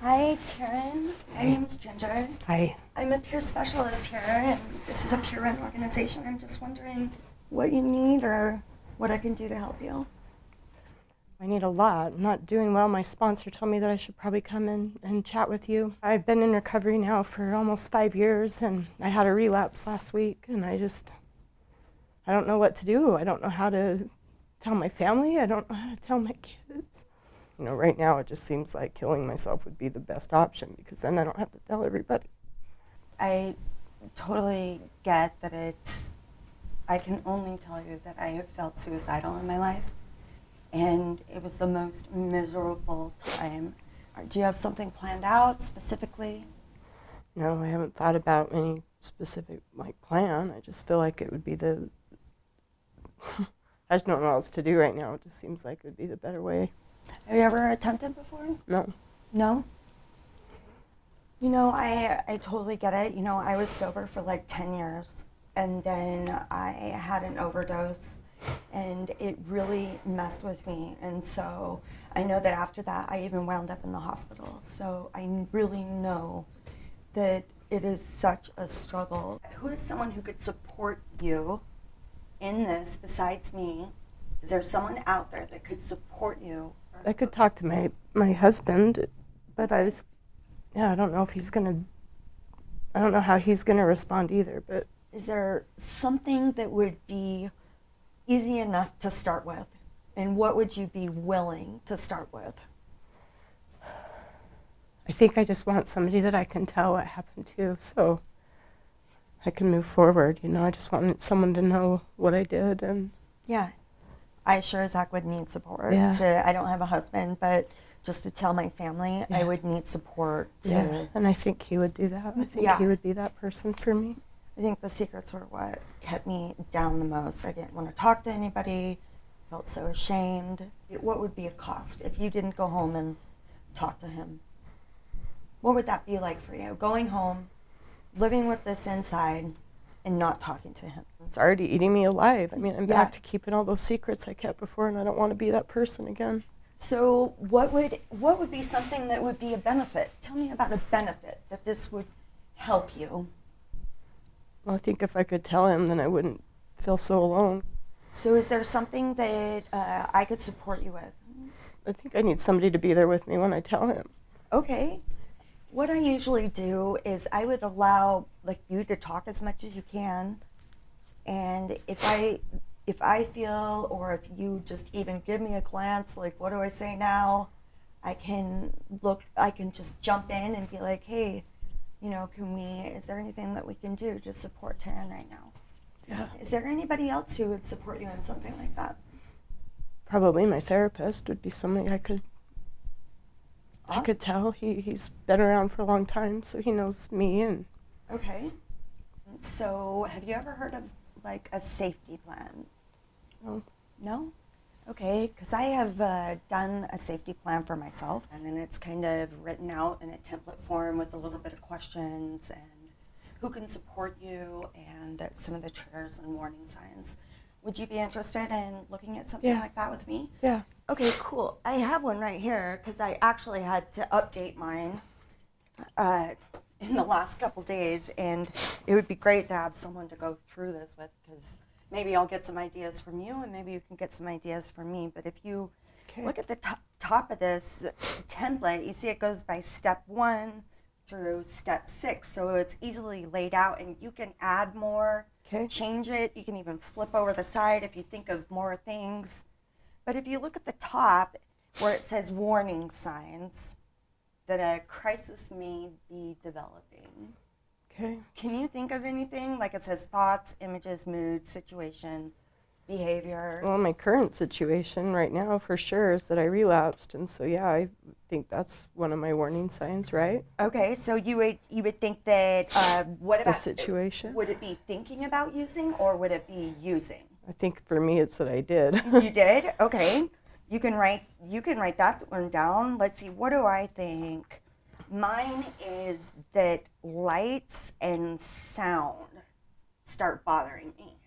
Hi, Taryn. My name's Ginger. Hi. I'm a peer specialist here, and this is a peer-run organization. I'm just wondering what you need or what I can do to help you. I need a lot. I'm not doing well. My sponsor told me that I should probably come in and chat with you. I've been in recovery now for almost 5 years, and I had a relapse last week, and I don't know what to do. I don't know how to tell my family. I don't know how to tell my kids. Right now it just seems like killing myself would be the best option because then I don't have to tell everybody. I totally get that I can only tell you that I have felt suicidal in my life, and it was the most miserable time. Do you have something planned out specifically? No, I haven't thought about any specific plan. I just feel like it would be I just don't know what else to do right now. It just seems like it would be the better way. Have you ever attempted before? No. No? I totally get it. I was sober for like 10 years, and then I had an overdose, and it really messed with me. And so I know that after that, I even wound up in the hospital. So I really know that it is such a struggle. Who is someone who could support you in this besides me? Is there someone out there that could support you? I could talk to my husband, but I don't know if I don't know how he's gonna respond either, but. Is there something that would be easy enough to start with? And what would you be willing to start with? I think I just want somebody that I can tell what happened to, so I can move forward. I just want someone to know what I did. And yeah, I sure as heck would need support. Yeah. I don't have a husband, but just to tell my family, I would need support. Yeah, and I think he would do that. I think he would be that person for me. I think the secrets were what kept me down the most. I didn't want to talk to anybody, felt so ashamed. What would be a cost if you didn't go home and talk to him? What would that be like for you? Going home, living with this inside, and not talking to him. It's already eating me alive. I'm back to keeping all those secrets I kept before, and I don't want to be that person again. So what would be something that would be a benefit? Tell me about a benefit that this would help you. Well, I think if I could tell him, then I wouldn't feel so alone. So is there something that I could support you with? I think I need somebody to be there with me when I tell him. Okay. What I usually do is I would allow you to talk as much as you can, and if I feel, or if you just even give me a glance, what do I say now? I can just jump in and be like, hey, is there anything that we can do to support Taryn right now? Yeah. Is there anybody else who would support you in something like that? Probably my therapist would be somebody I could tell. He's been around for a long time, so he knows me. And okay. So have you ever heard of a safety plan? No. No? Okay, because I have done a safety plan for myself, and then it's kind of written out in a template form with a little bit of questions and who can support you and some of the triggers and warning signs. Would you be interested in looking at something like that with me? Yeah. Okay, cool. I have one right here because I actually had to update mine in the last couple days, and it would be great to have someone to go through this with, because maybe I'll get some ideas from you and maybe you can get some ideas from me. But if you look at the top of this template, you see it goes by step 1 through step 6. So it's easily laid out, and you can add more, change it. You can even flip over the side if you think of more things. But if you look at the top where it says warning signs that a crisis may be developing. Okay. Can you think of anything? It says thoughts, images, mood, situation, behavior. Well, my current situation right now for sure is that I relapsed, and so I think that's one of my warning signs, right? Okay, so you would think that what about the situation? Would it be thinking about using, or would it be using? I think for me it's that I did. You did? Okay. You can write that one down. Let's see, what do I think? Mine is that lights and sound start bothering me.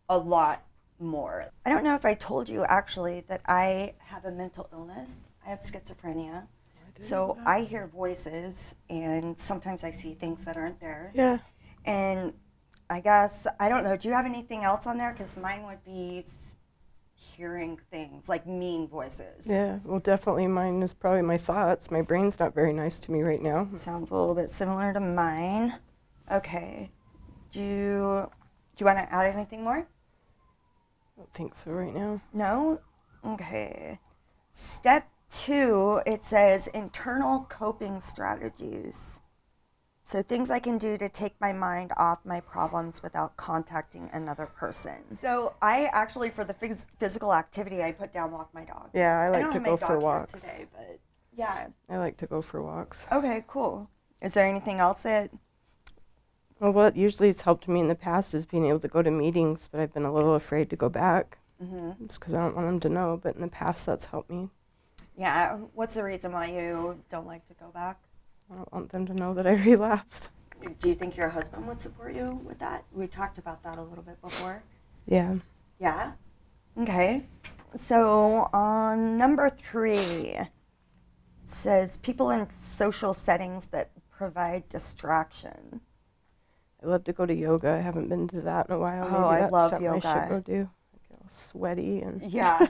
A lot more. I don't know if I told you actually that I have a mental illness. I have schizophrenia. So I hear voices, and sometimes I see things that aren't there. Yeah. And I guess, I don't know, do you have anything else on there? Because mine would be hearing things, like mean voices. Yeah. Well, definitely mine is probably my thoughts. My brain's not very nice to me right now. Sounds a little bit similar to mine. Okay. Do you want to add anything more? I don't think so right now. No? Okay. Step 2, it says internal coping strategies. So things I can do to take my mind off my problems without contacting another person. So I actually, for the physical activity, I put down walk my dog. Yeah, I like don't to have my go dog for here walks. today, but yeah. I like to go for walks. Okay, cool. Is there anything else that... Well, what usually has helped me in the past is being able to go to meetings, but I've been a little afraid to go back. Mm-hmm. Just because I don't want them to know, but in the past that's helped me. Yeah, what's the reason why you don't like to go back? I don't want them to know that I relapsed. Do you think your husband would support you with that? We talked about that a little bit before. Yeah. Yeah? Okay. So on number 3, it says people in social settings that provide distraction. I love to go to yoga. I haven't been to that in a while. Oh, Maybe I that's love something I yoga. should go do. I get all sweaty and... Yeah.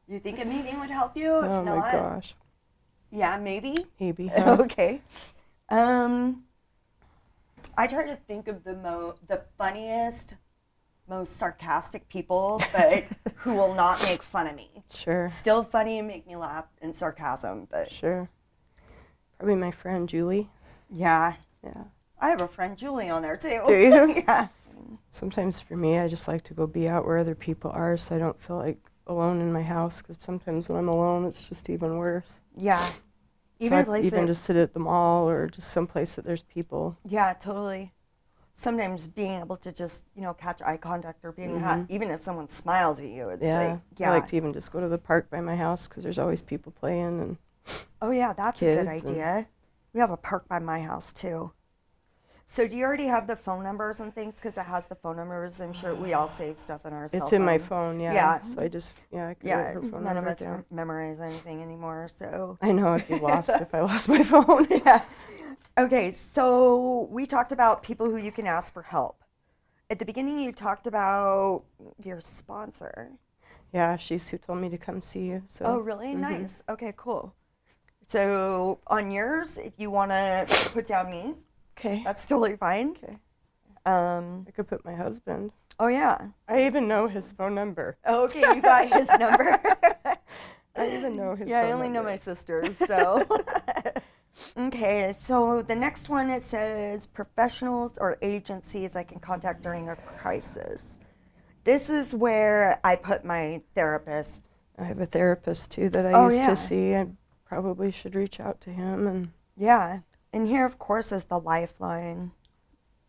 You think a meeting would help you? If Oh not, my gosh. yeah, maybe. Maybe. Huh? Okay. I try to think of the funniest, most sarcastic people, but who will not make fun of me. Sure. Still funny and make me laugh and sarcasm, but Sure. Probably my friend Julie. yeah. Yeah. I have a friend Julie on there too. Do you? Yeah. Sometimes for me, I just like to go be out where other people are so I don't feel like alone in my house, because sometimes when I'm alone, it's just even worse. Yeah. So I places- even just sit at the mall or just someplace that there's people. Yeah, totally. Sometimes being able to just, catch eye contact or being even if someone smiles at you, it's Yeah. like, I like to even just go to the park by my house because there's always people playing. And Oh yeah, that's a good kids and- idea. We have a park by my house too. So do you already have the phone numbers and things? Because it has the phone numbers. I'm sure we all save stuff in our cell it's phone. in my phone, yeah. Yeah. So I just, I could Yeah, write her phone none of number us down. memorize anything anymore, so. I know I'd be lost if I lost my phone. Yeah. Okay, so we talked about people who you can ask for help. At the beginning, you talked about your sponsor. Yeah, she's who told me to come see you. So. Oh, really? Nice. Okay, cool. So on yours, if you want to put down me, Okay. that's totally fine. Okay. Um, I could put my husband. oh, yeah. I even know his phone number. Okay, you got his number. I even know his Yeah, phone I only know number. my sister's, so. Okay, so the next one, it says professionals or agencies I can contact during a crisis. This is where I put my therapist. I have a therapist too that I Oh, used yeah. to see. I probably should reach out to him. And Yeah, and here, of course, is the Lifeline.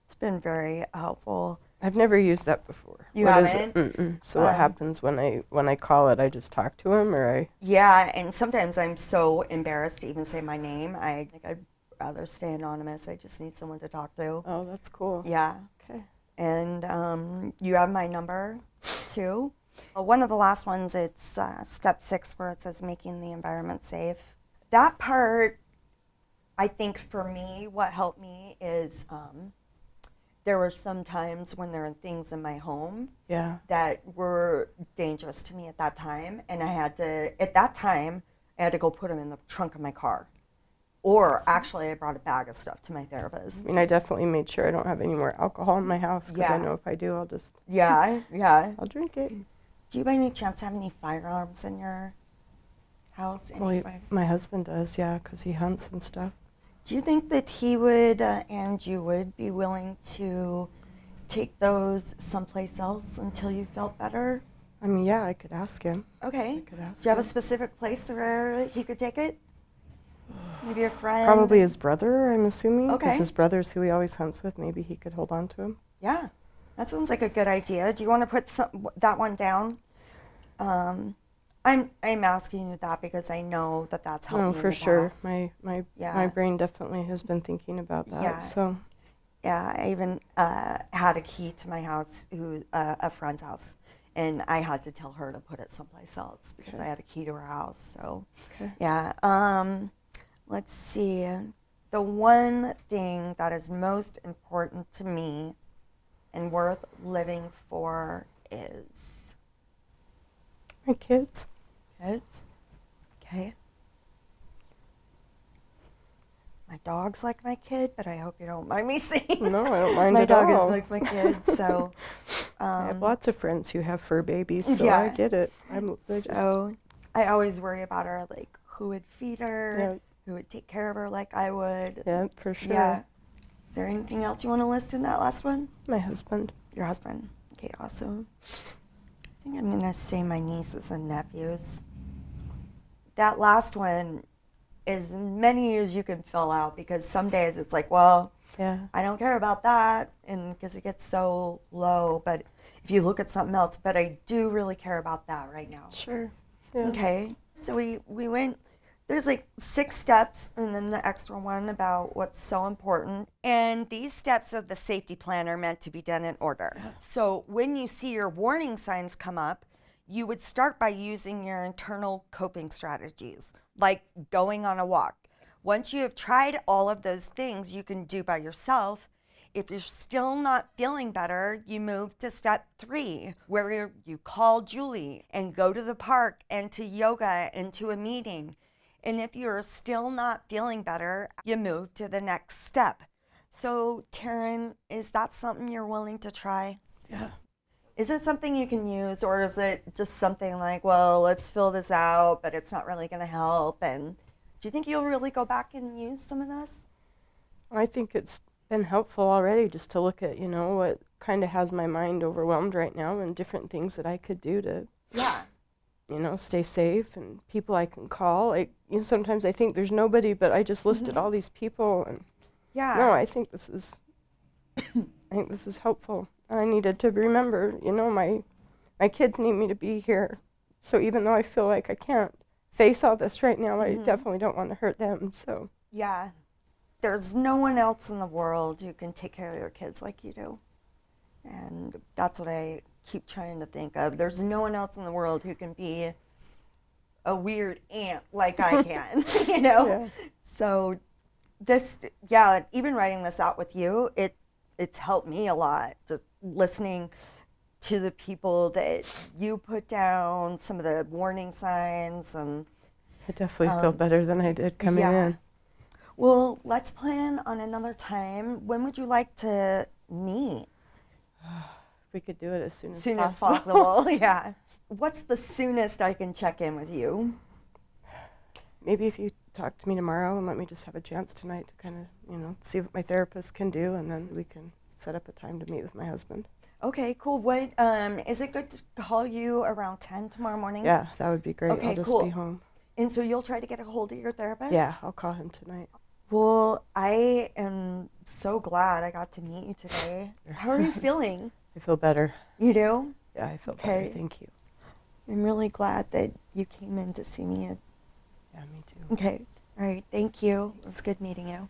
It's been very helpful. I've never used that before. You What is haven't? it? Mm-mm. So what happens when I call it? I just talk to him, or I? Yeah, and sometimes I'm so embarrassed to even say my name. I think I'd rather stay anonymous. I just need someone to talk to. Oh, that's cool. Yeah. Okay. And you have my number too. One of the last ones, it's step 6 where it says making the environment safe. That part, I think for me, what helped me is there were some times when there were things in my home Yeah. that were dangerous to me at that time. And at that time, I had to go put them in the trunk of my car. Or actually, I brought a bag of stuff to my therapist. I mean, I definitely made sure I don't have any more alcohol in my house because I Yeah. know if I do, Yeah. I'll drink it. Do you by any chance have any firearms in your house? Well, my husband does, yeah, because he hunts and stuff. Do you think that he would and you would be willing to take those someplace else until you felt better? I mean, yeah, I could ask him. Okay. I could ask Do you have a him. specific place where he could take it? Maybe a friend? Probably his brother, I'm assuming. Okay. Because his brother's who he always hunts with. Maybe he could hold on to him. Yeah. That sounds like a good idea. Do you want to put that one down? I'm asking you that because I know that that's helped No, me in for the sure. past. My Yeah. brain definitely has been thinking about that. Yeah. So Yeah, I even had a key to my house, a friend's house, and I had to tell her to put it someplace else because Okay. I had a key to her house. So, Okay. yeah. Let's see. The one thing that is most important to me and worth living for is My kids. kids. Okay. My dog's like my kid, but I hope you don't mind me saying No, that. I don't mind My at dog all. is like my kid, so. I have lots of friends who have fur babies, so I Yeah. get it. So I always worry about her, like who would feed her, Yeah. who would take care of her like I would. Yeah, for sure. Yeah. Is there anything else you want to list in that last one? My husband. Your husband. Okay, awesome. I think I'm going to say my nieces and nephews. That last one is many as you can fill out, because some days it's like, well, Yeah. I don't care about that, and because it gets so low. But if you look at something else, but I do really care about that right now. Sure. Yeah. Okay. So we went, there's like 6 steps and then the extra one about what's so important. And these steps of the safety plan are meant to be done in order. So when you see your warning signs come up, you would start by using your internal coping strategies, like going on a walk. Once you have tried all of those things you can do by yourself, if you're still not feeling better, you move to step 3, where you call Julie and go to the park and to yoga and to a meeting. And if you're still not feeling better, you move to the next step. So, Taryn, is that something you're willing to try? Yeah. Is it something you can use, or is it just something like, well, let's fill this out, but it's not really going to help? And do you think you'll really go back and use some of this? I think it's been helpful already just to look at, what kind of has my mind overwhelmed right now and different things that I could do to, Yeah. stay safe and people I can call. Sometimes I think there's nobody, but I just listed all these people and Yeah. no, I think this is helpful. I needed to remember, my kids need me to be here. So even though I feel like I can't face all this right now, I definitely don't want to hurt them. So Yeah. There's no one else in the world who can take care of your kids like you do. And that's what I keep trying to think of. There's no one else in the world who can be a weird aunt like I can, Yeah. So even writing this out with you, it's helped me a lot, just listening to the people that you put down, some of the warning signs. And I definitely feel better than I did coming yeah. in. Well, let's plan on another time. When would you like to meet? We could do it as soon As possible. possible. Yeah. What's the soonest I can check in with you? Maybe if you talk to me tomorrow and let me just have a chance tonight to kind of, see what my therapist can do, and then we can set up a time to meet with my husband. Okay, cool. What is it good to call you around 10 tomorrow morning? Yeah, that would be great. Okay, I'll just cool. be home. And so you'll try to get a hold of your therapist? Yeah, I'll call him tonight. Well, I am so glad I got to meet you today. How are you feeling? I feel better. You do? Yeah, I feel Okay. better. Thank you. I'm really glad that you came in to see me. Yeah, me too. Okay. All right. Thank you. It was good meeting you.